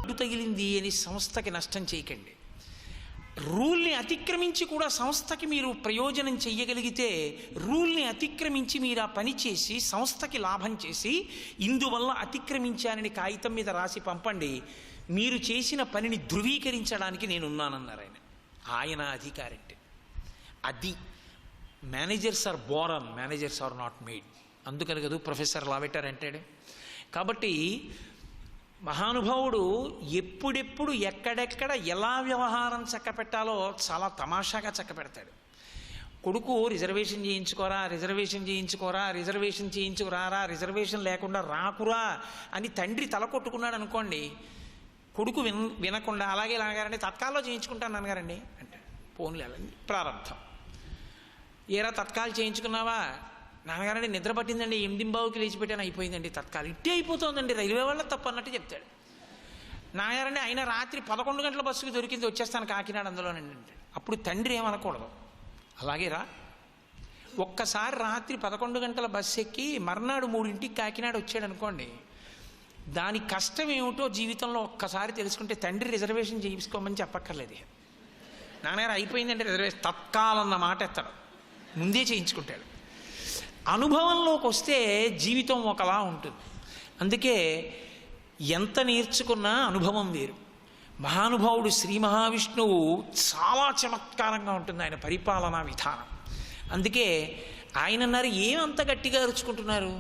అడ్డు తగిలింది అని సంస్థకి నష్టం చేయకండి. రూల్ని అతిక్రమించి కూడా సంస్థకి మీరు ప్రయోజనం చెయ్యగలిగితే, రూల్ని అతిక్రమించి మీరు ఆ పని చేసి సంస్థకి లాభం చేసి ఇందువల్ల అతిక్రమించానని కాగితం మీద రాసి పంపండి, మీరు చేసిన పనిని ధృవీకరించడానికి నేనున్నానన్నారు ఆయన. ఆయన అధికారి అంటే అది. Managers are born, managers are not made. అందుకని కదా ప్రొఫెసర్ లావెటర్ అంటాడు. కాబట్టి మహానుభావుడు ఎప్పుడెప్పుడు ఎక్కడెక్కడ ఎలా వ్యవహారం చక్కపెట్టాలో చాలా తమాషాగా చక్కపెడతాడు. కొడుకు రిజర్వేషన్ చేయించుకోరా, రిజర్వేషన్ చేయించుకోరా, రిజర్వేషన్ చేయించుకురారా, రిజర్వేషన్ లేకుండా రాకురా అని తండ్రి తల కొట్టుకున్నాడు అనుకోండి, కొడుకు వినకుండా అలాగే నాన్నగారండి తత్కాల్లో చేయించుకుంటాను నాన్నగారండి అంటే, పోన్లేదండి ప్రారంభం. ఏరా తత్కాలు చేయించుకున్నావా, నాన్నగారండి నిద్ర పట్టిందండి 8:15కి లేచిపెట్టాను, అయిపోయిందండి తత్కాలు, ఇట్టే అయిపోతుందండి, రైల్వే వాళ్ళ తప్పు అన్నట్టు చెప్తాడు. నాన్నగారండి అయినా రాత్రి 11 గంటల బస్సుకి దొరికింది, వచ్చేస్తాను కాకినాడ అందులోనండి అంటాడు. అప్పుడు తండ్రి ఏమనకూడదు, అలాగే రా. ఒక్కసారి రాత్రి 11 గంటల బస్సు ఎక్కి మర్నాడు 3ంటికి కాకినాడ వచ్చాడు అనుకోండి, దాని కష్టం ఏమిటో జీవితంలో ఒక్కసారి తెలుసుకుంటే తండ్రి రిజర్వేషన్ చేయించుకోమని చెప్పక్కర్లేదు. నాన్నగారు అయిపోయిందంటే రిజర్వేషన్ తత్కాలన్న మాట ఎత్తాడు, ముందే చేయించుకుంటాడు. అనుభవంలోకి వస్తే జీవితం ఒకలా ఉంటుంది. అందుకే ఎంత నేర్చుకున్నా అనుభవం వేరు. మహానుభావుడు శ్రీ మహావిష్ణువు చాలా చమత్కారంగా ఉంటుంది ఆయన పరిపాలనా విధానం. అందుకే ఆయన అన్నారు, ఏమంత గట్టిగా అరుచుకుంటున్నారు,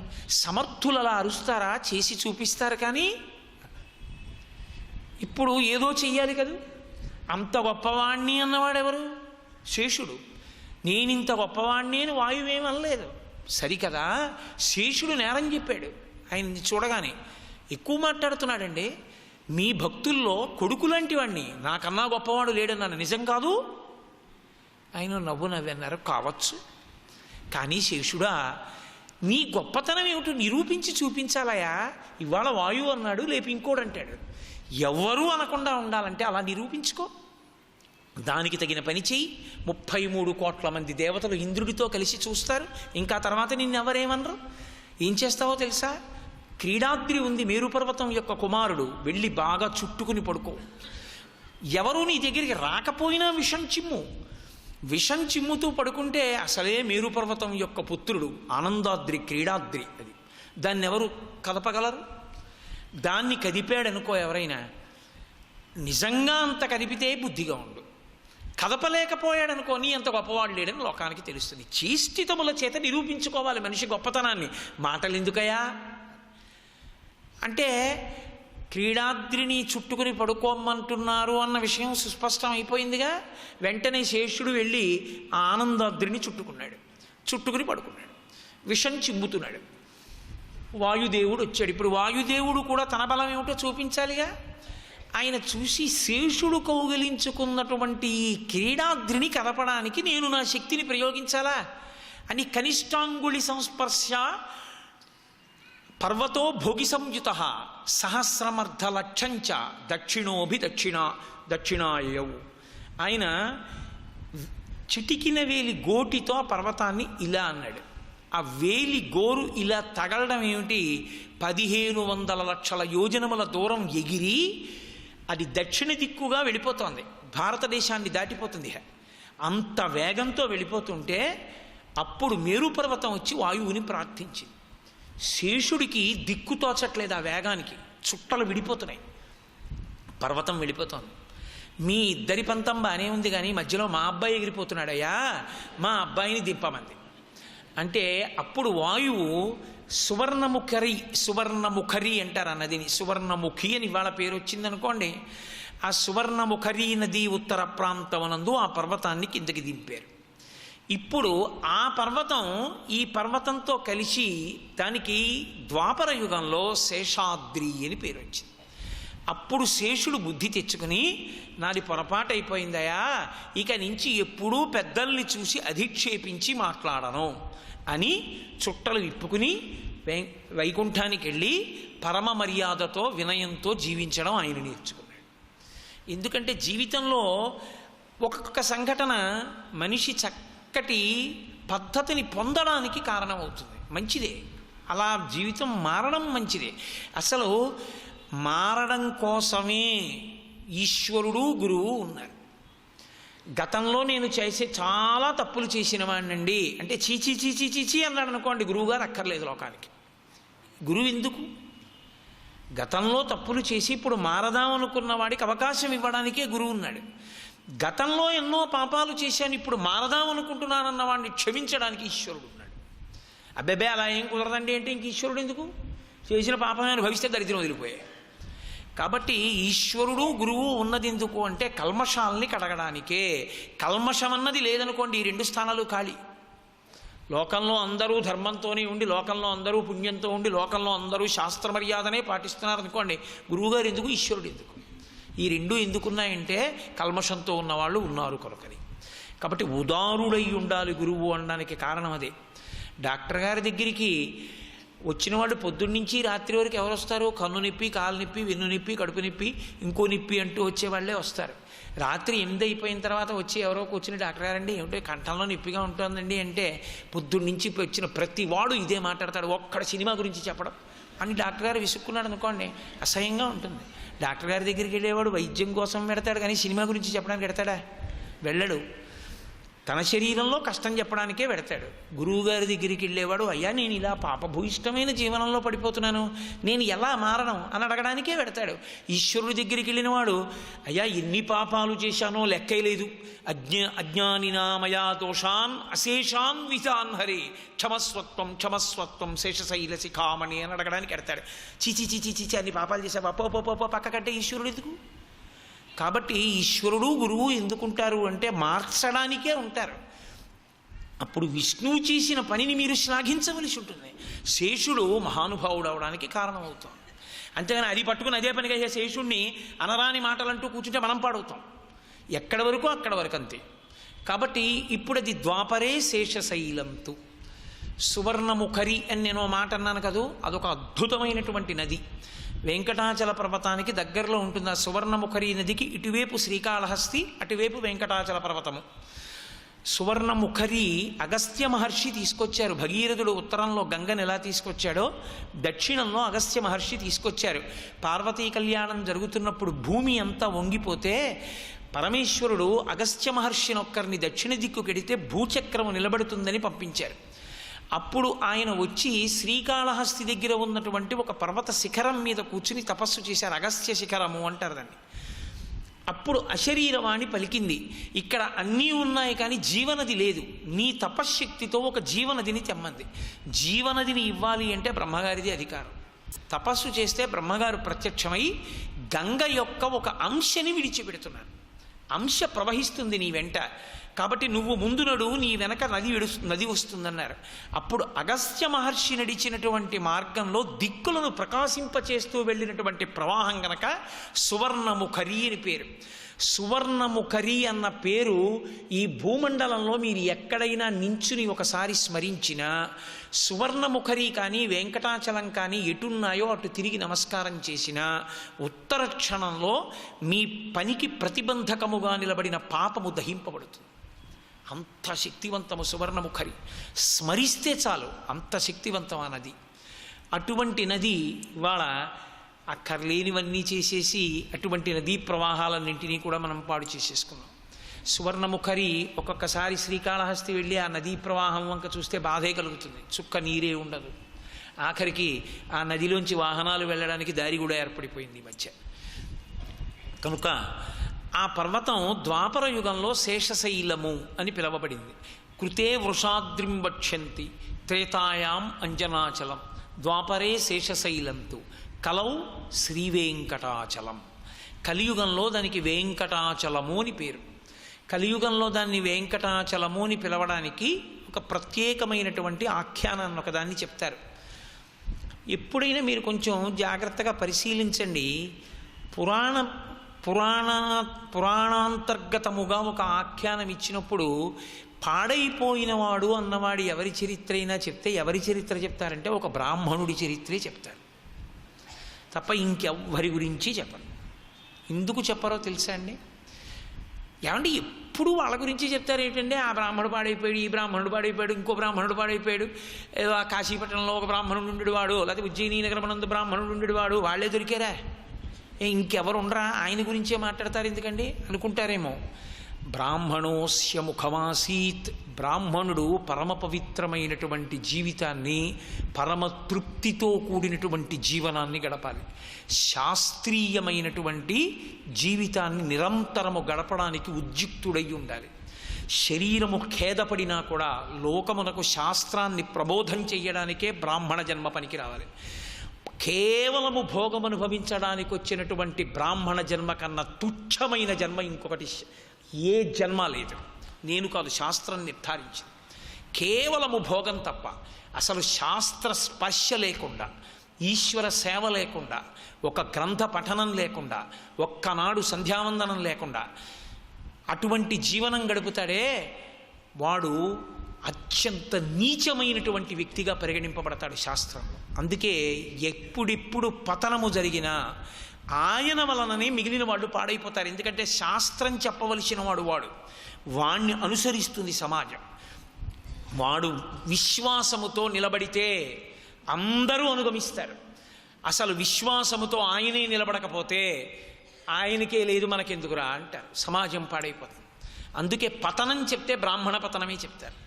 సమర్థులు అలా అరుస్తారా, చేసి చూపిస్తారు. కానీ ఇప్పుడు ఏదో చెయ్యాలి కదా, అంత గొప్పవాణ్ణి అన్నవాడెవరు, శేషుడు. నేనింత గొప్పవాణ్ణి అని వాయువేమనలేదు, సరికదా. శేషుడు నేరం చెప్పాడు ఆయన్ని చూడగానే, ఎక్కువ మాట్లాడుతున్నాడండి, మీ భక్తుల్లో కొడుకు లాంటి వాడిని నాకన్నా గొప్పవాడు లేడన్నాను, నిజం కాదు. ఆయన నవ్వన్నారు, కావచ్చు, కానీ శేషుడా నీ గొప్పతనం ఏమిటో నిరూపించి చూపించాలయా. ఇవాళ వాయువు అన్నాడు, లేపి ఇంకోడు అంటాడు, ఎవ్వరూ అనకుండా ఉండాలంటే అలా నిరూపించుకో, దానికి తగిన పని చెయ్యి. 33 కోట్ల మంది దేవతలు ఇంద్రుడితో కలిసి చూస్తారు, ఇంకా తర్వాత నిన్నెవరేమనరు. ఏం చేస్తావో తెలుసా, క్రీడాద్రి ఉంది మేరుపర్వతం యొక్క కుమారుడు, వెళ్ళి బాగా చుట్టుకుని పడుకో. ఎవరూ నీ దగ్గరికి రాకపోయినా విషం చిమ్ముతూ పడుకుంటే అసలే మేరుపర్వతం యొక్క పుత్రుడు ఆనందాద్రి, క్రీడాద్రి. అది దాన్ని ఎవరు కదపగలరు. దాన్ని కదిపాడనుకో ఎవరైనా, నిజంగా అంత కదిపితే బుద్ధిగా ఉండు. కదపలేకపోయాడనుకో నీ అంత గొప్పవాడు లేడని లోకానికి తెలుస్తుంది. చేష్టితముల చేత నిరూపించుకోవాలి మనిషి గొప్పతనాన్ని. మాటలు ఎందుకయా అంటే, క్రీడాద్రిని చుట్టుకుని పడుకోమంటున్నారు అన్న విషయం సుస్పష్టం అయిపోయిందిగా. వెంటనే శేషుడు వెళ్ళి ఆ ఆనందాద్రిని చుట్టుకుని పడుకున్నాడు, విషం చిమ్ముతున్నాడు. వాయుదేవుడు వచ్చాడు. ఇప్పుడు వాయుదేవుడు కూడా తన బలం ఏమిటో చూపించాలిగా. ఆయన చూసి శేషుడు కౌగిలించుకున్నటువంటి ఈ క్రీడాద్రిని కదపడానికి నేను నా శక్తిని ప్రయోగించాలా అని కనిష్టాంగుళి సంస్పర్శ పర్వతో భోగి సంయుత సహస్రమర్ధ లక్షంచ దక్షిణాయవు. ఆయన చిటికిన వేలి గోటితో ఆ పర్వతాన్ని ఇలా అన్నాడు. ఆ వేలి గోరు ఇలా తగలడం ఏమిటి, 1500 లక్షల యోజనముల దూరం ఎగిరి అది దక్షిణ దిక్కుగా వెళ్ళిపోతోంది, భారతదేశాన్ని దాటిపోతుంది. అంత వేగంతో వెళ్ళిపోతుంటే అప్పుడు మేరుపర్వతం వచ్చి వాయువుని ప్రార్థించింది. శేషుడికి దిక్కు తోచట్లేదు ఆ వేగానికి, చుట్టలు విడిపోతున్నాయి, పర్వతం వెళ్ళిపోతోంది. మీ ఇద్దరి పంతం బాగానే ఉంది కానీ మధ్యలో మా అబ్బాయి ఎగిరిపోతున్నాడయ్యా, మా అబ్బాయిని దింపమంది. అంటే అప్పుడు వాయువు సువర్ణముఖరి అంటారు ఆ నదిని, సువర్ణముఖి అని ఇవాళ పేరు వచ్చిందనుకోండి. ఆ సువర్ణముఖరి నది ఉత్తర ప్రాంతమునందు ఆ పర్వతాన్ని కిందకి దింపారు. ఇప్పుడు ఆ పర్వతం ఈ పర్వతంతో కలిసి దానికి ద్వాపర యుగంలో శేషాద్రి అని పేరు వచ్చింది. అప్పుడు శేషుడు బుద్ధి తెచ్చుకుని, నాది పొరపాటు అయిపోయిందయా, ఇక నుంచి ఎప్పుడూ పెద్దల్ని చూసి అధిక్షేపించి మాట్లాడను అని చుట్టలు విప్పుకుని వైకుంఠానికి వెళ్ళి పరమ మర్యాదతో వినయంతో జీవించడం ఆయన నేర్చుకున్నాడు. ఎందుకంటే జీవితంలో ఒక్కొక్క సంఘటన మనిషి చక్కటి పద్ధతిని పొందడానికి కారణమవుతుంది. మంచిదే, అలా జీవితం మారడం మంచిదే. అసలు మారడం కోసమే ఈశ్వరుడు గురువు ఉన్నారు. గతంలో నేను చేసే చాలా తప్పులు చేసిన వాడినండి అంటే చీచీ చీచీ చీచీ అన్నాడు అనుకోండి, గురువుగారు అక్కర్లేదు లోకానికి. గురువు ఎందుకు? గతంలో తప్పులు చేసి ఇప్పుడు మారదామనుకున్న వాడికి అవకాశం ఇవ్వడానికే గురువు ఉన్నాడు. గతంలో ఎన్నో పాపాలు చేశాను ఇప్పుడు మారదామనుకుంటున్నానన్న వాడిని క్షమించడానికి ఈశ్వరుడు ఉన్నాడు. అబ్బెబ్బే అలా ఏం కుదరదండి అంటే ఇంక ఈశ్వరుడు ఎందుకు? చేసిన పాపమే అనుభవిస్తే దరిద్రం వదిలిపోయాయి. కాబట్టి ఈశ్వరుడు గురువు ఉన్నది ఎందుకు అంటే కల్మషాలని కడగడానికే. కల్మషం అన్నది లేదనుకోండి, ఈ 2 స్థానాలు ఖాళీ. లోకంలో అందరూ ధర్మంతోనే ఉండి, లోకంలో అందరూ పుణ్యంతో ఉండి, లోకంలో అందరూ శాస్త్ర మర్యాదనే పాటిస్తున్నారు అనుకోండి, గురువుగారు ఎందుకు, ఈశ్వరుడు ఎందుకు? ఈ 2 ఎందుకున్నాయంటే కల్మషంతో ఉన్నవాళ్ళు ఉన్నారు కనుకని. కాబట్టి ఉదారుడై ఉండాలి గురువు అనడానికి కారణం అదే. డాక్టర్ గారి దగ్గరికి వచ్చినవాడు పొద్దున్నుంచి రాత్రి వరకు ఎవరు వస్తారు? కన్ను నొప్పి, కాలు నొప్పి, వెన్ను నొప్పి, కడుపు నొప్పి, ఇంకో నొప్పి అంటూ వచ్చేవాళ్లే వస్తారు. రాత్రి 8 అయిపోయిన తర్వాత వచ్చి ఎవరో కూర్చుని డాక్టర్ గారండి ఏమిటో కంఠంలో నొప్పిగా ఉంటుందండి అంటే పొద్దున్నుంచి వచ్చిన ప్రతి వాడు ఇదే మాట్లాడతాడు, ఒక్కడ సినిమా గురించి చెప్పడం అని డాక్టర్ గారు విసుక్కున్నాడు అనుకోండి, అసహ్యంగా ఉంటుంది. డాక్టర్ గారి దగ్గరికి వెళ్ళేవాడు వైద్యం కోసం పెడతాడు కానీ సినిమా గురించి చెప్పడానికి పెడతాడా? వెళ్ళడు. తన శరీరంలో కష్టం చెప్పడానికే పెడతాడు. గురువుగారి దగ్గరికి వెళ్ళేవాడు అయ్యా నేను ఇలా పాపభూయిష్టమైన జీవనంలో పడిపోతున్నాను, నేను ఎలా మారను అని అడగడానికే పెడతాడు. ఈశ్వరుడి దగ్గరికి వెళ్ళినవాడు అయ్యా ఎన్ని పాపాలు చేశానో లెక్కలేదు, అజ్ఞానినామయా దోషాన్ అశేషాన్ విజాన్ హరి క్షమస్వత్వం క్షమస్వత్వం శేషశైల శిఖామణి అని అడగడానికి పెడతాడు. చీచి చీచి చీచి అన్ని పాపాలు చేశావా, పో పక్కకంటే ఈశ్వరుడు ఎందుకు? కాబట్టి ఈశ్వరుడు గురువు ఎందుకుంటారు అంటే మార్చడానికే ఉంటారు. అప్పుడు విష్ణువు చేసిన పనిని మీరు శ్లాఘించవలసి ఉంటుంది. శేషుడు మహానుభావుడు అవడానికి కారణమవుతాం. అంతేగాని అది పట్టుకుని అదే పనిగా శేషుడిని అనరాని మాటలంటూ కూర్చుంటే మనం పాడవుతాం. ఎక్కడి వరకు అక్కడ వరకు అంతే. కాబట్టి ఇప్పుడు అది ద్వాపరే శేషశైలంతు సువర్ణముఖరి అని నేను మాట అన్నాను కదూ, అదొక అద్భుతమైనటువంటి నది. వెంకటాచల పర్వతానికి దగ్గరలో ఉంటుంది. ఆ సువర్ణముఖరి నదికి ఇటువైపు శ్రీకాళహస్తి, అటువైపు వెంకటాచల పర్వతము. సువర్ణముఖరి అగస్త్య మహర్షి తీసుకొచ్చారు. భగీరథుడు ఉత్తరంలో గంగను ఎలా తీసుకొచ్చాడో దక్షిణంలో అగస్త్య మహర్షి తీసుకొచ్చారు. పార్వతీ కళ్యాణం జరుగుతున్నప్పుడు భూమి అంతా వంగిపోతే పరమేశ్వరుడు అగస్త్య మహర్షిని ఒక్కరిని దక్షిణ దిక్కు కెడితే భూచక్రము నిలబడుతుందని పంపించారు. అప్పుడు ఆయన వచ్చి శ్రీకాళహస్తి దగ్గర ఉన్నటువంటి ఒక పర్వత శిఖరం మీద కూర్చుని తపస్సు చేశారు. అగస్త్య శిఖరము అంటారు దాన్ని. అప్పుడు అశరీరవాణి పలికింది, ఇక్కడ అన్నీ ఉన్నాయి కానీ జీవనది లేదు, నీ తపశ్శక్తితో ఒక జీవనదిని తెమ్మంది. జీవనదిని ఇవ్వాలి అంటే బ్రహ్మగారిది అధికారం. తపస్సు చేస్తే బ్రహ్మగారు ప్రత్యక్షమై గంగ యొక్క ఒక అంశని విడిచిపెడుతున్నారు. అంశ ప్రవహిస్తుంది నీ వెంట, కాబట్టి నువ్వు ముందు నడు, నీ వెనక నది వస్తుందన్నారు. అప్పుడు అగస్త్య మహర్షి నడిచినటువంటి మార్గంలో దిక్కులను ప్రకాశింపచేస్తూ వెళ్ళినటువంటి ప్రవాహం గనక సువర్ణముఖరి అని పేరు. సువర్ణముఖరి అన్న పేరు ఈ భూమండలంలో మీరు ఎక్కడైనా నించుని ఒకసారి స్మరించినా సువర్ణముఖరి కానీ వెంకటాచలం కానీ ఎటున్నాయో అటు తిరిగి నమస్కారం చేసినా ఉత్తర క్షణంలో మీ పనికి ప్రతిబంధకముగా నిలబడిన పాపము దహింపబడుతుంది. అంత శక్తివంతము సువర్ణముఖరి. స్మరిస్తే చాలు, అంత శక్తివంతం ఆ నది. అటువంటి నది ఇవాళ అక్కర్లేనివన్నీ చేసేసి అటువంటి నదీ ప్రవాహాలన్నింటినీ కూడా మనం పాడు చేసేసుకున్నాం. సువర్ణముఖరి ఒక్కొక్కసారి శ్రీకాళహస్తి వెళ్ళి ఆ నదీ ప్రవాహం వంక చూస్తే బాధే కలుగుతుంది, చుక్క నీరే ఉండదు. ఆఖరికి ఆ నదిలోంచి వాహనాలు వెళ్ళడానికి దారి కూడా ఏర్పడిపోయింది ఈ మధ్య. కనుక ఆ పర్వతం ద్వాపర యుగంలో శేషశైలము అని పిలవబడింది. కృతే వృషాద్రిం వక్ష్యంతి త్రేతాయాం అంజనాచలం ద్వాపరే శేషశైలంతు కలౌ శ్రీవేంకటాచలం. కలియుగంలో దానికి వెంకటాచలము అని పేరు. కలియుగంలో దాన్ని వెంకటాచలము అని పిలవడానికి ఒక ప్రత్యేకమైనటువంటి ఆఖ్యానాన్ని ఒకదాన్ని చెప్తారు. ఎప్పుడైనా మీరు కొంచెం జాగ్రత్తగా పరిశీలించండి. పురాణాంతర్గతముగా ఒక ఆఖ్యానం ఇచ్చినప్పుడు పాడైపోయినవాడు అన్నవాడు ఎవరి చరిత్ర అయినా చెప్తే ఎవరి చరిత్ర చెప్తారంటే ఒక బ్రాహ్మణుడి చరిత్రే చెప్తారు తప్ప ఇంకెవ్వరి గురించి చెప్పరు. ఎందుకు చెప్పరో తెలుసా అండి? ఏమంటే ఎప్పుడు వాళ్ళ గురించి చెప్తారు ఏంటంటే ఆ బ్రాహ్మణుడు పాడైపోయాడు, ఈ బ్రాహ్మణుడు పాడైపోయాడు, ఇంకో బ్రాహ్మణుడు పాడైపోయాడు, ఏదో ఆ కాశీపట్నంలో ఒక బ్రాహ్మణుడు ఉండేవాడు, లేకపోతే ఉజ్జయిని నగరమనందు బ్రాహ్మణుడు ఉండేవాడు, వాళ్ళే దొరికారా? ఇంకెవరు ఉండరా, ఆయన గురించే మాట్లాడతారు ఎందుకండి అనుకుంటారేమో. బ్రాహ్మణోస్య ముఖమాసీత్, బ్రాహ్మణుడు పరమ పవిత్రమైనటువంటి జీవితాన్ని, పరమ తృప్తితో కూడినటువంటి జీవనాన్ని గడపాలి. శాస్త్రీయమైనటువంటి జీవితాన్ని నిరంతరము గడపడానికి ఉద్యుక్తుడై ఉండాలి. శరీరము ఖేదపడినా కూడా లోకమునకు శాస్త్రాన్ని ప్రబోధం చెయ్యడానికే బ్రాహ్మణ జన్మ పనికి రావాలి. కేవలము భోగం అనుభవించడానికి వచ్చినటువంటి బ్రాహ్మణ జన్మ కన్నా తుచ్చమైన జన్మ ఇంకొకటి ఏ జన్మ లేదు. నేను కాదు, శాస్త్రం నిర్ధారించింది. కేవలము భోగం తప్ప, అసలు శాస్త్ర స్పర్శ లేకుండా, ఈశ్వర సేవ లేకుండా, ఒక గ్రంథ పఠనం లేకుండా, ఒక్కనాడు సంధ్యావందనం లేకుండా అటువంటి జీవనం గడుపుతాడే వాడు అత్యంత నీచమైనటువంటి వ్యక్తిగా పరిగణింపబడతాడు శాస్త్రంలో. అందుకే ఎప్పుడిప్పుడు పతనము జరిగినా ఆయన వలననే మిగిలిన వాళ్ళు పాడైపోతారు. ఎందుకంటే శాస్త్రం చెప్పవలసిన వాడు వాణ్ణి అనుసరిస్తుంది సమాజం. వాడు విశ్వాసముతో నిలబడితే అందరూ అనుగమిస్తారు. అసలు విశ్వాసముతో ఆయనే నిలబడకపోతే ఆయనకే లేదు మనకెందుకురా అంటారు, సమాజం పాడైపోతుంది. అందుకే పతనం చెప్తే బ్రాహ్మణ పతనమే చెప్తారు.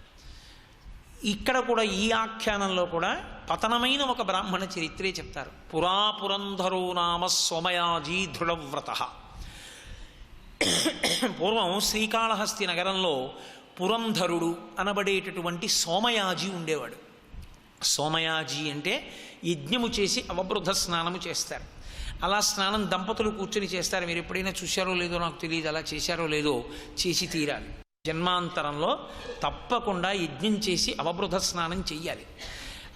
ఇక్కడ కూడా ఈ ఆఖ్యానంలో కూడా పతనమైన ఒక బ్రాహ్మణ చరిత్రే చెప్తారు. పురాపురంధరో నామ సోమయాజీ దృఢవ్రత. పూర్వం శ్రీకాళహస్తి నగరంలో పురంధరుడు అనబడేటటువంటి సోమయాజీ ఉండేవాడు. సోమయాజీ అంటే యజ్ఞము చేసి అవబృధ స్నానము చేస్తారు. అలా స్నానం దంపతులు కూర్చొని చేస్తారు. మీరు ఎప్పుడైనా చూశారో లేదో నాకు తెలియదు, అలా చేశారో లేదో చేసి తీరాలి. జన్మాంతరంలో తప్పకుండా యజ్ఞం చేసి అవబృధ స్నానం చెయ్యాలి.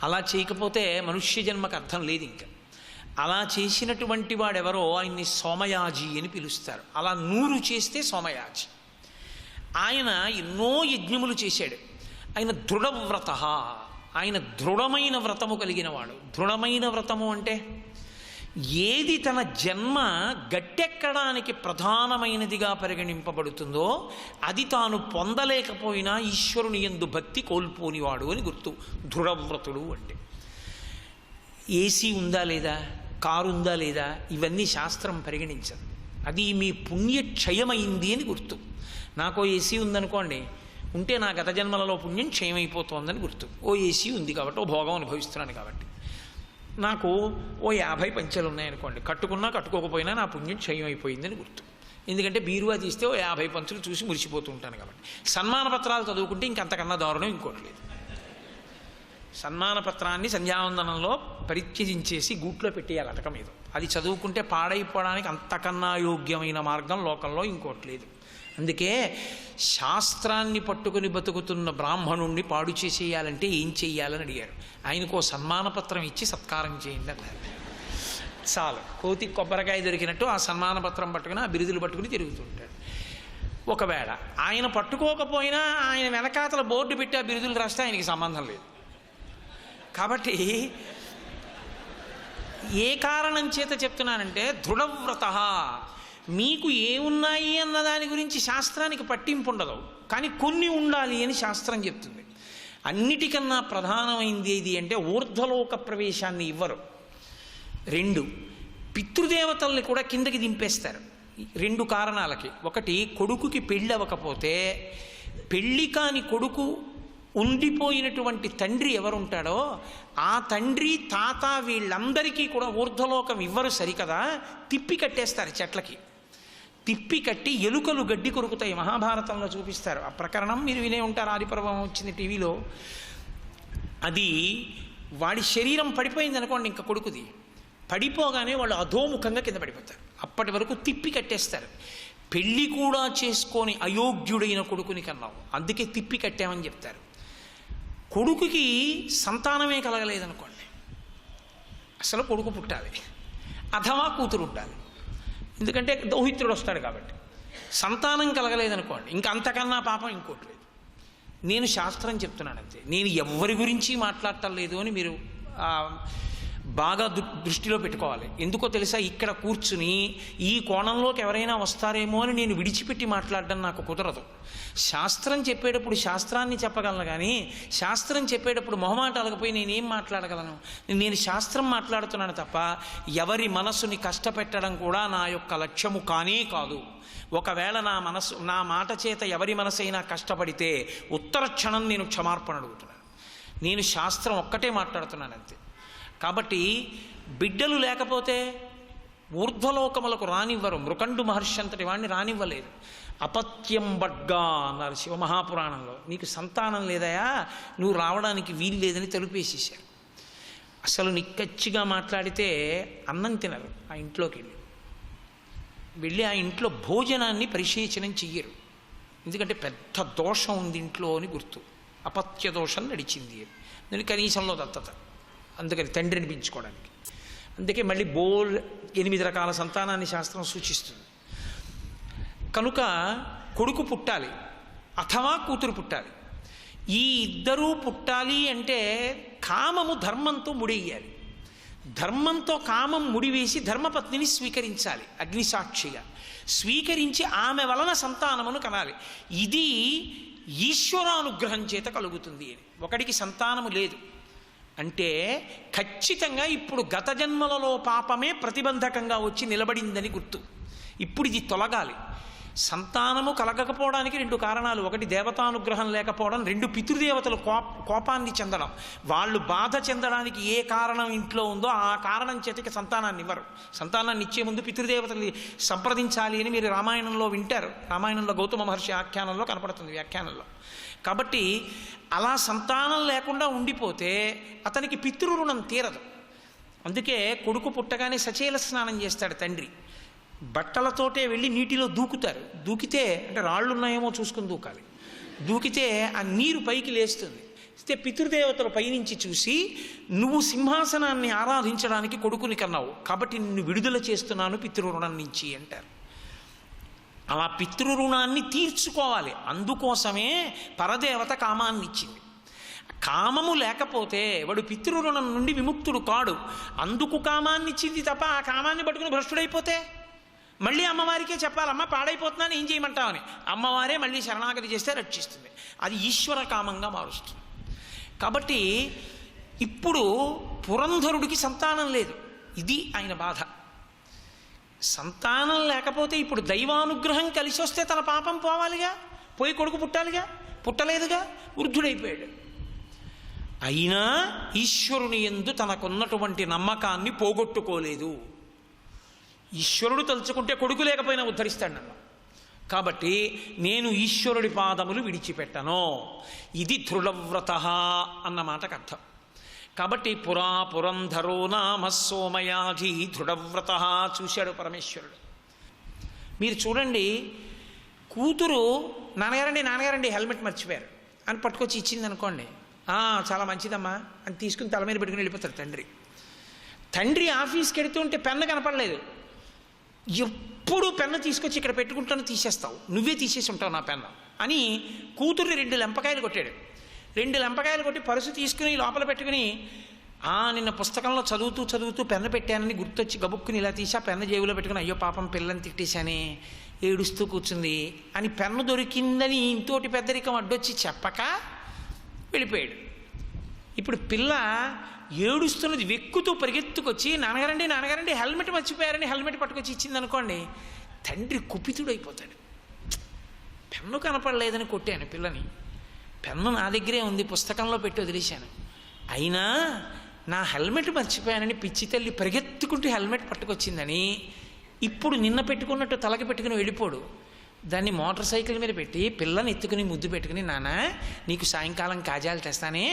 అలా చేయకపోతే మనుష్య జన్మకు అర్థం లేదు. ఇంకా అలా చేసినటువంటి వాడెవరో ఆయన్ని సోమయాజీ అని పిలుస్తారు. అలా 100 చేస్తే సోమయాజీ. ఆయన ఎన్నో యజ్ఞములు చేశాడు. ఆయన దృఢవ్రత, ఆయన దృఢమైన వ్రతము కలిగిన వాడు. దృఢమైన వ్రతము అంటే ఏది తన జన్మ గట్టెక్కడానికి ప్రధానమైనదిగా పరిగణింపబడుతుందో అది తాను పొందలేకపోయినా ఈశ్వరుని యందు భక్తి కోల్పోనివాడు అని గుర్తు. దృఢవ్రతుడు అంటే ఏసీ ఉందా లేదా, కారు ఉందా లేదా, ఇవన్నీ శాస్త్రం పరిగణించదు. అది మీ పుణ్యక్షయమైంది అని గుర్తు. నాకో ఏసీ ఉందనుకోండి, ఉంటే నా గత జన్మలలో పుణ్యం క్షయమైపోతోందని గుర్తు. ఓ ఏసీ ఉంది కాబట్టి, ఓ భోగం అనుభవిస్తున్నాను కాబట్టి. నాకు ఓ 50 పంచెలు ఉన్నాయనుకోండి, కట్టుకున్నా కట్టుకోకపోయినా నా పుణ్యం క్షయం అయిపోయిందని గుర్తు. ఎందుకంటే బీరువా తీస్తే ఓ 50 పంచులు చూసి మురిసిపోతూ ఉంటాను కాబట్టి. సన్మాన పత్రాలు చదువుకుంటే ఇంకంతకన్నా దారుణం ఇంకోటి లేదు. సన్మాన పత్రాన్ని సంధ్యావందనంలో పరిత్యజించేసి గూట్లో పెట్టేయాలి అటక మీద. అది చదువుకుంటే పాడైపోవడానికి అంతకన్నా యోగ్యమైన మార్గం లోకంలో ఇంకోటి లేదు. అందుకే శాస్త్రాన్ని పట్టుకుని బతుకుతున్న బ్రాహ్మణుణ్ణి పాడు చేసేయాలంటే ఏం చెయ్యాలని అడిగారు. ఆయనకు సన్మాన పత్రం ఇచ్చి సత్కారం చేయండి అన్నారు. చాలు, కోతి కొబ్బరికాయ దొరికినట్టు ఆ సన్మాన పత్రం పట్టుకుని ఆ బిరుదులు పట్టుకుని తిరుగుతుంటాడు. ఒకవేళ ఆయన పట్టుకోకపోయినా ఆయన వెనకాతల బోర్డు పెట్టి ఆ బిరుదులు రాస్తే ఆయనకి సంబంధం లేదు. కాబట్టి ఏ కారణం చేత చెప్తున్నానంటే దృఢవ్రత. మీకు ఏమున్నాయి అన్న దాని గురించి శాస్త్రానికి పట్టింపు ఉండదు, కానీ కొన్ని ఉండాలి అని శాస్త్రం చెప్తుంది. అన్నిటికన్నా ప్రధానమైంది ఏది అంటే ఊర్ధ్వలోక ప్రవేశాన్ని ఇవ్వరు. 2 పితృదేవతల్ని కూడా కిందకి దింపేస్తారు 2 కారణాలకి. ఒకటి, కొడుకుకి పెళ్ళి అవ్వకపోతే పెళ్ళి కాని కొడుకు ఉండిపోయినటువంటి తండ్రి ఎవరుంటాడో ఆ తండ్రి తాత వీళ్ళందరికీ కూడా ఊర్ధ్వలోకం ఇవ్వరు సరికదా, తిప్పి కట్టేస్తారు చెట్లకి. తిప్పి కట్టి ఎలుకలు గడ్డి కొరుకుతాయి. మహాభారతంలో చూపిస్తారు ఆ ప్రకరణం, మీరు వినే ఉంటారు. ఆదిపర్వం వచ్చింది టీవీలో. అది వాడి శరీరం పడిపోయింది అనుకోండి, ఇంకా కొడుకుది పడిపోగానే వాళ్ళు అధోముఖంగా కింద పడిపోతారు. అప్పటి వరకు తిప్పి కట్టేస్తారు. పెళ్ళి కూడా చేసుకొని అయోగ్యుడైన కొడుకుని కన్నావు, అందుకే తిప్పి కట్టామని చెప్తారు. కొడుకుకి సంతానమే కలగలేదనుకోండి, అసలు కొడుకు పుట్టాలి, అథవా కూతురు ఉండాలి. ఎందుకంటే దౌహిత్రుడు వస్తాడు కాబట్టి. సంతానం కలగలేదనుకోండి, ఇంకా అంతకన్నా పాపం ఇంకోటి లేదు. నేను శాస్త్రం చెప్తున్నాను అంతే, నేను ఎవరి గురించి మాట్లాడటం లేదు అని మీరు బాగా దృష్టిలో పెట్టుకోవాలి. ఎందుకో తెలుసా, ఇక్కడ కూర్చుని ఈ కోణంలోకి ఎవరైనా వస్తారేమో అని నేను విడిచిపెట్టి మాట్లాడడం నాకు కుదరదు. శాస్త్రం చెప్పేటప్పుడు శాస్త్రాన్ని చెప్పగలను, కానీ శాస్త్రం చెప్పేటప్పుడు మొహమాటాలకు పోయి నేనేం మాట్లాడగలను? నేను శాస్త్రం మాట్లాడుతున్నాను తప్ప ఎవరి మనసుని కష్టపెట్టడం కూడా నా యొక్క లక్ష్యము కానే కాదు. ఒకవేళ నా మాట చేత ఎవరి మనసైనా కష్టపడితే ఉత్తర క్షణం నేను క్షమార్పణ అడుగుతున్నాను. నేను శాస్త్రం ఒక్కటే మాట్లాడుతున్నాను అంతే. కాబట్టి బిడ్డలు లేకపోతే ఊర్ధ్వలోకములకు రానివ్వరు. మృకండు మహర్షి అంతటి వాడిని రానివ్వలేదు. అపత్యం బడ్గా అన్నారు శివమహాపురాణంలో. నీకు సంతానం లేదయా, నువ్వు రావడానికి వీలు లేదని తలుపేసేశారు. అసలు నిక్కచ్చిగా మాట్లాడితే అన్నం తినరు. ఆ ఇంట్లోకి వెళ్ళి ఆ ఇంట్లో భోజనాన్ని పరిశీచనం చెయ్యరు. ఎందుకంటే పెద్ద దోషం ఉంది ఇంట్లో అని గుర్తు. అపత్య దోషం నడిచింది అని నేను కనీసంలో దత్తత, అందుకని తండ్రిని పెంచుకోవడానికి. అందుకే మళ్ళీ 8 రకాల సంతానాన్ని శాస్త్రం సూచిస్తుంది. కనుక కొడుకు పుట్టాలి అథవా కూతురు పుట్టాలి. ఈ ఇద్దరూ పుట్టాలి అంటే కామము ధర్మంతో ముడియ్యాలి. ధర్మంతో కామం ముడివేసి ధర్మపత్నిని స్వీకరించాలి. అగ్నిసాక్షిగా స్వీకరించి ఆమె వలన సంతానమును కనాలి. ఇది ఈశ్వరానుగ్రహం చేత కలుగుతుంది అని. ఒకడికి సంతానము లేదు అంటే ఖచ్చితంగా ఇప్పుడు గత జన్మలలో పాపమే ప్రతిబంధకంగా వచ్చి నిలబడిందని గుర్తు. ఇప్పుడు ఇది తొలగాలి. సంతానము కలగకపోవడానికి 2 కారణాలు. ఒకటి దేవతానుగ్రహం లేకపోవడం, 2 పితృదేవతలు కోపాన్ని చెందడం. వాళ్ళు బాధ చెందడానికి ఏ కారణం ఇంట్లో ఉందో ఆ కారణం చేతకి సంతానాన్ని ఇవ్వరు. సంతానాన్ని ఇచ్చే ముందు పితృదేవతల్ని సంప్రదించాలి అని మీరు రామాయణంలో వింటారు. రామాయణంలో గౌతమ మహర్షి ఆఖ్యానంలో కనపడుతుంది, వ్యాఖ్యానంలో. కాబట్టి అలా సంతానం లేకుండా ఉండిపోతే అతనికి పితృరుణం తీరదు. అందుకే కొడుకు పుట్టగానే సచేల స్నానం చేస్తాడు తండ్రి. బట్టలతోటే వెళ్ళి నీటిలో దూకుతారు. దూకితే అంటే రాళ్ళు ఉన్నాయేమో చూసుకుని దూకాలి. దూకితే ఆ నీరు పైకి లేస్తుంది. అయితే పితృదేవతలు పైనుంచి చూసి నువ్వు సింహాసనాన్ని ఆరాధించడానికి కొడుకుని కన్నావు కాబట్టి నిన్ను విడుదల చేస్తున్నాను పితృరుణం నుంచి అంటారు. అలా పితృరుణాన్ని తీర్చుకోవాలి. అందుకోసమే పరదేవత కామాన్ని ఇచ్చింది. కామము లేకపోతే వాడు పితృరుణం నుండి విముక్తుడు కాడు. అందుకు కామాన్ని ఇచ్చింది తప్ప ఆ కామాన్ని పట్టుకుని భ్రష్టుడైపోతే మళ్ళీ అమ్మవారికే చెప్పాలమ్మ పాడైపోతున్నాను ఏం చేయమంటావని. అమ్మవారే మళ్ళీ శరణాగతి చేస్తే రక్షిస్తుంది. అది ఈశ్వర కామంగా మారుస్తుంది. కాబట్టి ఇప్పుడు పురంధరుడికి సంతానం లేదు. ఇది ఆయన బాధ. సంతానం లేకపోతే ఇప్పుడు దైవానుగ్రహం కలిసి వస్తే తన పాపం పోవాలిగా, పోయి కొడుకు పుట్టాలిగా, పుట్టలేదుగా, వృద్ధుడైపోయాడు. అయినా ఈశ్వరుని యందు తనకున్నటువంటి నమ్మకాన్ని పోగొట్టుకోలేదు. ఈశ్వరుడు తలుచుకుంటే కొడుకు లేకపోయినా ఉద్ధరిస్తాడు నన్ను. కాబట్టి నేను ఈశ్వరుడి పాదములు విడిచిపెట్టను. ఇది దృఢవ్రత అన్న మాటకు అర్థం. కాబట్టి పురంధరో నామ సోమయాధి దృఢవ్రత చూశాడు పరమేశ్వరుడు. మీరు చూడండి, కూతురు నాన్నగారండి హెల్మెట్ మర్చిపోయారు అని పట్టుకొచ్చి ఇచ్చింది అనుకోండి, చాలా మంచిదమ్మా అని తీసుకుని తల మీద పెట్టుకుని వెళ్ళిపోతారు తండ్రి. తండ్రి ఆఫీస్కి వెడుతుంటే పెన్ను కనపడలేదు, ఎప్పుడు పెన్ను తీసుకొచ్చి ఇక్కడ పెట్టుకుంటాను తీసేస్తావు, నువ్వే తీసేసి ఉంటావు నా పెన్ను అని కూతుర్ని 2 లెంపకాయలు కొట్టాడు. 2 లెంపకాయలు కొట్టి పరుసు తీసుకుని లోపల పెట్టుకుని నిన్న పుస్తకంలో చదువుతూ పెన్ను పెట్టానని గుర్తొచ్చి గబుక్కుని ఇలా తీసి ఆ పెన్ను జేబులో పెట్టుకుని అయ్యో పాపం పిల్లని తిట్టేశానే ఏడుస్తూ కూర్చుంది అని పెన్ను దొరికిందని ఇంతోటి పెద్దరికం అడ్డొచ్చి చెప్పక వెళ్ళిపోయాడు. ఇప్పుడు పిల్ల ఏడుస్తున్నది వెక్కుతూ పరిగెత్తుకొచ్చి నాన్నగారండి హెల్మెట్ మర్చిపోయారని హెల్మెట్ పట్టుకొచ్చి ఇచ్చింది అనుకోండి, తండ్రి కుపితుడైపోతాడు. పెన్ను కనపడలేదని కొట్టాను పిల్లని, పెన్ను నా దగ్గరే ఉంది, పుస్తకంలో పెట్టి వదిలేశాను, అయినా నా హెల్మెట్ మర్చిపోయానని పిచ్చి తల్లి పరిగెత్తుకుంటూ హెల్మెట్ పట్టుకొచ్చిందని ఇప్పుడు నిన్న పెట్టుకున్నట్టు తలకి పెట్టుకుని వెళ్ళిపోడు. దాన్ని మోటార్ సైకిల్ మీద పెట్టి పిల్లని ఎత్తుకుని ముద్దు పెట్టుకుని నాన్న నీకు సాయంకాలం కాజాలు తెస్తానే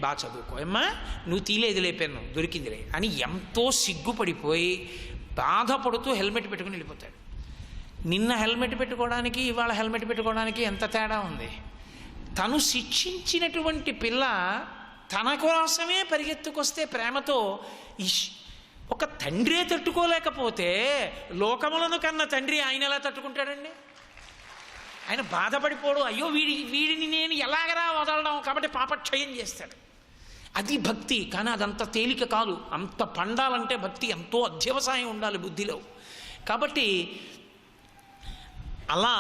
బాగా చదువుకో అమ్మా, నువ్వు తీలేదులే పెన్ను దొరికిందిలే అని ఎంతో సిగ్గుపడిపోయి బాధపడుతూ హెల్మెట్ పెట్టుకుని వెళ్ళిపోతాడు. నిన్న హెల్మెట్ పెట్టుకోవడానికి ఇవాళ హెల్మెట్ పెట్టుకోవడానికి ఎంత తేడా ఉంది. తను శిక్షించినటువంటి పిల్ల తన కోసమే పరిగెత్తుకొస్తే ప్రేమతో ఒక తండ్రే తట్టుకోలేకపోతే లోకములను కన్న తండ్రి ఆయన ఎలా తట్టుకుంటాడండి? ఆయన బాధపడిపోడు, అయ్యో వీడిని నేను ఎలాగరా వదలడం, కాబట్టి పాపక్షయం చేస్తాడు. అది భక్తి. కానీ అదంత తేలిక కాదు. అంత పండాలంటే భక్తి ఎంతో అధ్యవసాయం ఉండాలి బుద్ధిలో. కాబట్టి అలా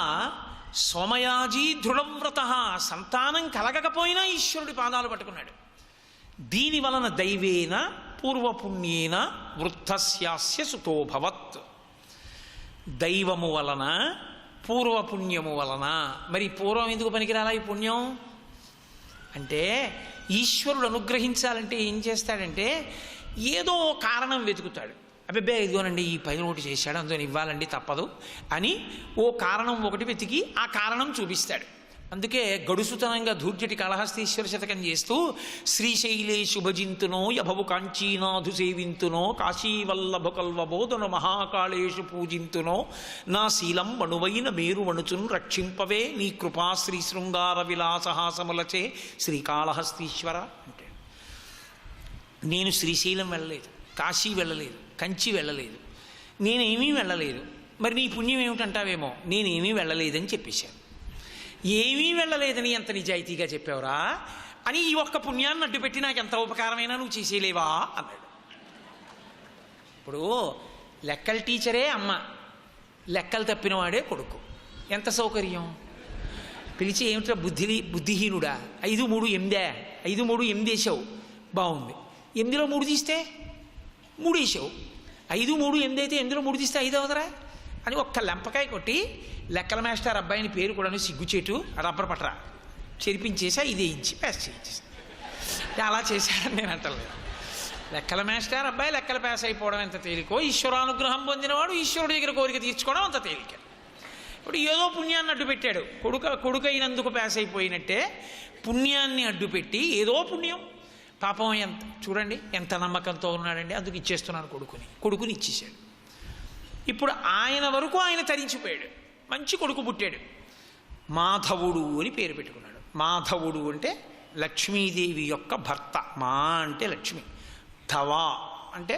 సోమయాజీ దృఢవ్రత, సంతానం కలగకపోయినా ఈశ్వరుడి పాదాలు పట్టుకున్నాడు. దీని వలన దైవేన పూర్వపుణ్యేన వృద్ధస్యాస్య సుతోభవత్. దైవము వలన పూర్వపుణ్యము వలన. మరి పూర్వం ఎందుకు పనికిరాలా ఈ పుణ్యం అంటే, ఈశ్వరుడు అనుగ్రహించాలంటే ఏం చేస్తాడంటే ఏదో కారణం వెతుకుతాడు. అబ్బే ఇదిగోనండి ఈ పని ఒకటి చేశాడు, అందులో ఇవ్వాలండి తప్పదు అని ఓ కారణం ఒకటి వెతికి ఆ కారణం చూపిస్తాడు. అందుకే గడుసుతనంగా ధూర్జటి కాళహస్తీశ్వర శతకం చేస్తూ శ్రీశైలే శుభజింతునో యభవు కాంచీనాథు సేవింతునో కాశీవల్లభ కల్వబోధన మహాకాళేషు పూజింతునో నా శీలం మణువైన మేరు మణుచున్ రక్షింపవే నీ కృపా శ్రీ శృంగార విలాసహాసములచే శ్రీకాళహస్తీశ్వర అంటే. నేను శ్రీశైలం వెళ్ళలేదు, కాశీ వెళ్ళలేదు, కంచి వెళ్ళలేదు, నేనేమీ వెళ్ళలేదు. మరి నీ పుణ్యం ఏమిటంటావేమో, నేనేమీ వెళ్ళలేదని చెప్పేశాను. ఏమీ వెళ్ళలేదని ఎంత నిజాయితీగా చెప్పావురా అని ఈ ఒక్క పుణ్యాన్ని అడ్డుపెట్టి నాకు ఎంత ఉపకారమైనా నువ్వు చేసేలేవా అన్నాడు. ఇప్పుడు లెక్కల టీచరే అమ్మ, లెక్కలు తప్పినవాడే కొడుకు. ఎంత సౌకర్యం. పిలిచి ఏమిట్రా బుద్ధిహీనుడా, 5 3 8 5 3 8 వేసావు, బాగుంది. 8లో 3 తీస్తే 3 వేసావు. 5 3 8 అయితే 8లో 3 తీస్తే 5 అవుదరా అని ఒక్క లెంపకాయ కొట్టి లెక్కల మాస్టర్ అబ్బాయిని పేరు కూడా సిగ్గుచేటు రబ్బర్ పట్రా చెరిపించేసా, ఇదే ఇచ్చి పాస్ చేయించేసా. అలా చేశాడని నేను అంటలేదు. లెక్కల మాస్టర్ అబ్బాయి లెక్కలు పాస్ అయిపోవడం ఎంత తేలికో, ఈశ్వరానుగ్రహం పొందినవాడు ఈశ్వరుడి దగ్గర కోరిక తీర్చుకోవడం అంత తేలిక. ఇప్పుడు ఏదో పుణ్యాన్ని అడ్డుపెట్టాడు, కొడుకైనందుకు పాస్ అయిపోయినట్టే పుణ్యాన్ని అడ్డుపెట్టి ఏదో పుణ్యం. పాపం ఎంత చూడండి ఎంత నమ్మకంతో ఉన్నాడండి, అందుకు ఇచ్చేస్తున్నాను కొడుకుని ఇచ్చేసాడు. ఇప్పుడు ఆయన వరకు ఆయన తరించిపోయాడు, మంచి కొడుకు పుట్టాడు. మాధవుడు అని పేరు పెట్టుకున్నాడు. మాధవుడు అంటే లక్ష్మీదేవి యొక్క భర్త. మా అంటే లక్ష్మి, ధవ అంటే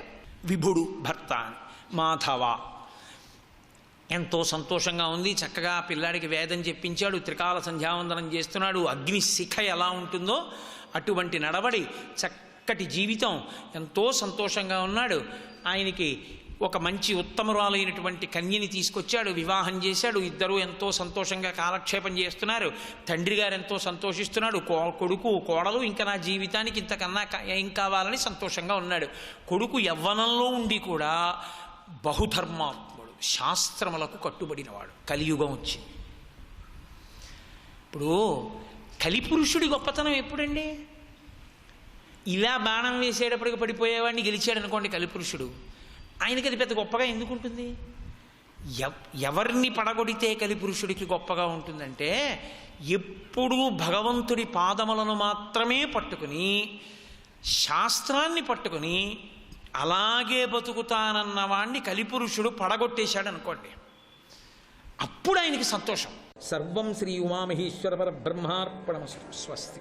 విభుడు భర్త అని. మాధవ ఎంతో సంతోషంగా ఉంది. చక్కగా పిల్లాడికి వేదం చెప్పించాడు, త్రికాల సంధ్యావందనం చేస్తున్నాడు. అగ్ని శిఖ ఎలా ఉంటుందో అటువంటి నడవడి, చక్కటి జీవితం, ఎంతో సంతోషంగా ఉన్నాడు. ఆయనకి ఒక మంచి ఉత్తమురాలైనటువంటి కన్యని తీసుకొచ్చాడు, వివాహం చేశాడు. ఇద్దరూ ఎంతో సంతోషంగా కాలక్షేపం చేస్తున్నారు. తండ్రి గారు ఎంతో సంతోషిస్తున్నాడు. కొడుకు కోడలు ఇంకా నా జీవితానికి ఇంతకన్నా ఏం కావాలని సంతోషంగా ఉన్నాడు. కొడుకు యవ్వనంలో ఉండి కూడా బహుధర్మాత్ముడు, శాస్త్రములకు కట్టుబడినవాడు. కలియుగం వచ్చింది. ఇప్పుడు కలిపురుషుడి గొప్పతనం ఎప్పుడండి? ఇలా బాణం వేసేటప్పటికి పడిపోయేవాడిని గెలిచాడు అనుకోండి కలిపురుషుడు, ఆయనకి అది పెద్ద గొప్పగా ఎందుకు ఉంటుంది? ఎవరిని పడగొడితే కలిపురుషుడికి గొప్పగా ఉంటుందంటే, ఎప్పుడూ భగవంతుడి పాదములను మాత్రమే పట్టుకుని శాస్త్రాన్ని పట్టుకుని అలాగే బతుకుతానన్నవాణ్ణి కలిపురుషుడు పడగొట్టేశాడు అనుకోండి, అప్పుడు ఆయనకి సంతోషం. సర్వం శ్రీ ఉమామహేశ్వర పరబ్రహ్మార్పణమస్తు. స్వస్తి.